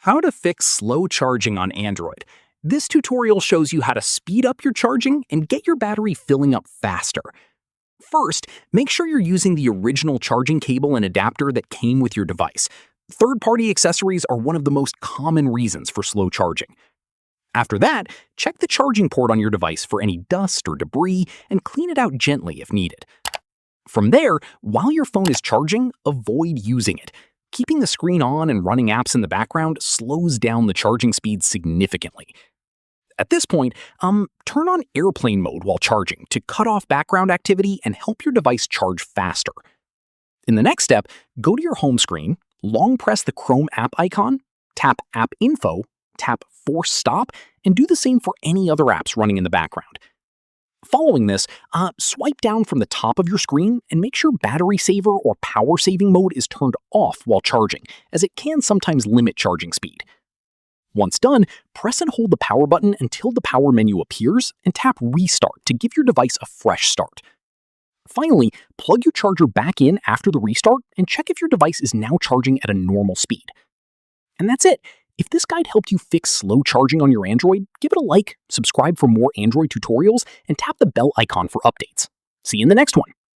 How to fix slow charging on Android. This tutorial shows you how to speed up your charging and get your battery filling up faster. First, make sure you're using the original charging cable and adapter that came with your device. Third-party accessories are one of the most common reasons for slow charging. After that, check the charging port on your device for any dust or debris and clean it out gently if needed. From there, while your phone is charging, avoid using it. Keeping the screen on and running apps in the background slows down the charging speed significantly. At this point, turn on airplane mode while charging to cut off background activity and help your device charge faster. In the next step, go to your home screen, long press the Chrome app icon, tap App Info, tap Force Stop, and do the same for any other apps running in the background. Following this, swipe down from the top of your screen and make sure battery saver or power saving mode is turned off while charging, as it can sometimes limit charging speed. Once done, press and hold the power button until the power menu appears and tap Restart to give your device a fresh start. Finally, plug your charger back in after the restart and check if your device is now charging at a normal speed. And that's it. If this guide helped you fix slow charging on your Android, give it a like, subscribe for more Android tutorials, and tap the bell icon for updates. See you in the next one.